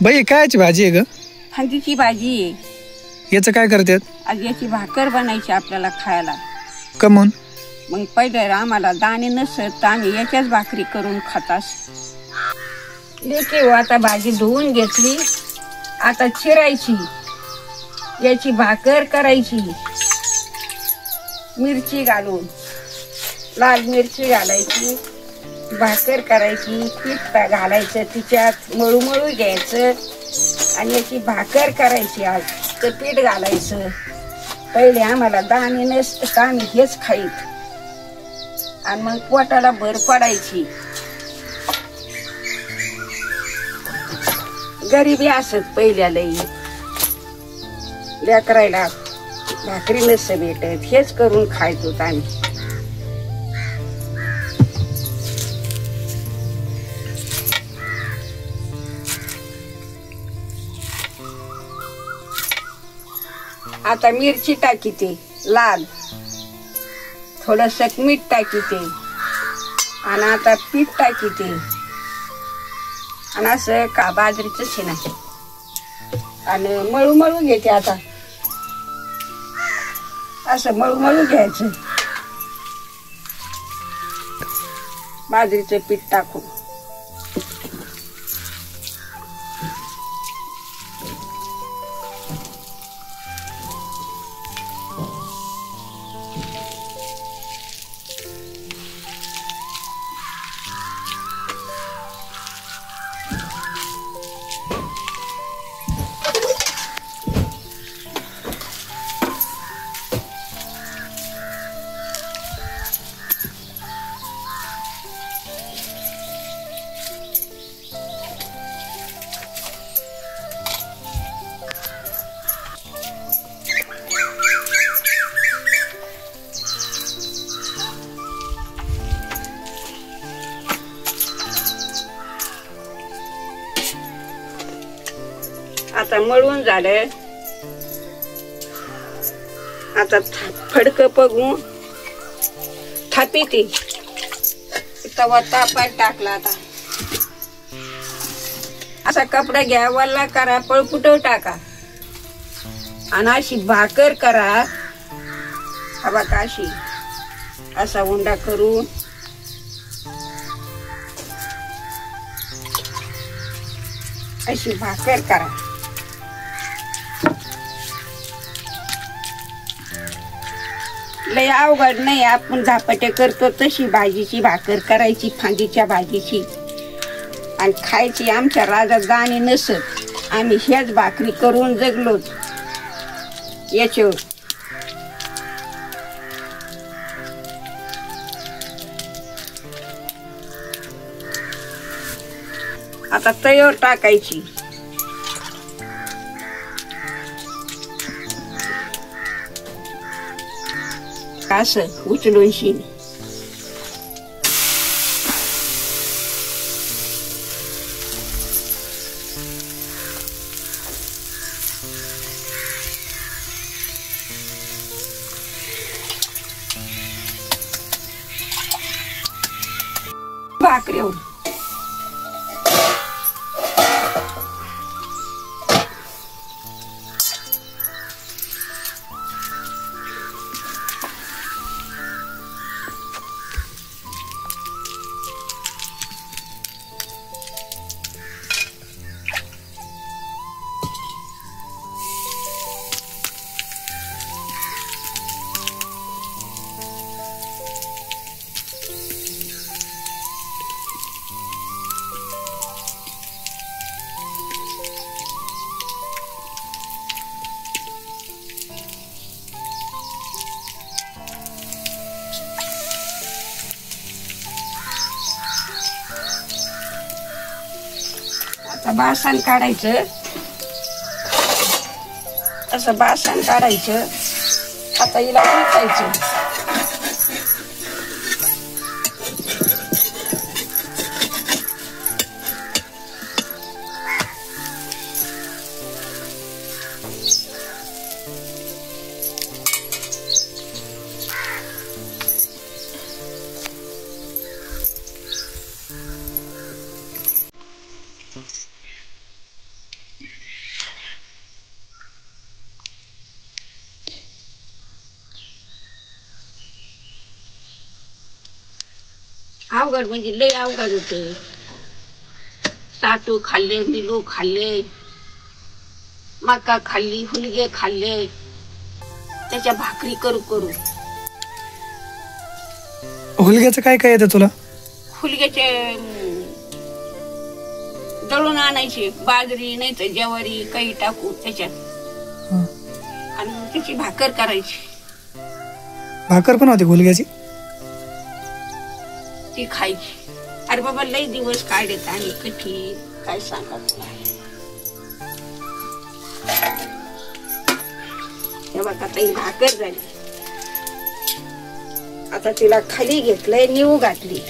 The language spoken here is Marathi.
बाई कायची भाजी आहे ग? फांदीची भाजी आहे। याचं काय करतात? आज याची भाकर बनायची आपल्याला खायला। कमून? मग पहिले आम्हाला दाणे नसत तर आम्ही याच्याच भाकरी करून खातास। लेकी आता भाजी धुवून घेतली, आता चिरायची, याची भाकर करायची। मिरची घालून, लाल मिरची घालायची, भाकर करायची, पीठ घालायचं, तिच्यात मळू मळू घ्यायचं आणि याची भाकर करायची। आज ते पीठ घालायचं। पहिले आम्हाला दाणे नसतं आम्ही हेच खाईत आणि मग पोटाला भर पडायची। गरिबी असत पहिल्या लई, लेकरायला भाकरी नसतं भेटत, हेच करून खायचो आम्ही। आता मिरची टाकीते लाल, थोडंसं मीठ टाकीते आणि आता पीठ टाकीते आणि असं का बाजरीचं शेण आणि मळू मळू घेते। आता असं मळू मळू घ्यायचं बाजरीचं पीठ टाकून। आता मळून झालं, आता फडकं बघून थापीते। तवा तापात टाकला, आता असा कपडा घ्या, वल्ला करा, पळपुटव टाका आणि अशी भाकर करा। हवा काशी असा उंडा करून अशी भाकर करा। लय अवघड नाही, आपण झापटे करतो तशी भाजीची भाकर करायची, फांदीच्या भाजीची आणि खायची। आमच्या राजात दाणे नसत, आम्ही ह्याच भाकरी करून जगलो याच्यावर। आता तयार टाकायची, असं उचलून शिन भाकरीवर बासन काढायचं, असं बासन काढायचं। आता हिला उलटायचं, अवघड म्हणजे लय अवघड होत. ताटू खाल्ले, मिलू खाल्ले, मका खाल्ली, हुलगे खाल्ले, त्याच्या भाकरी करू करू. हुलग्याचं काय काय येतं तुला? हुलग्याचे दळून आणायचे, बाजरी नाही तर ज्वारी काही टाकू त्याच्यात आणि त्याची भाकर करायची. भाकर पण होती हुलग्याची? ती खायची. अरे बाबा लई दिवस काढत आणि कठी काय सांगा तुला. तेव्हा आता ही भाकर झाली. आता तिला खाली घेतलंय, निवू घातली.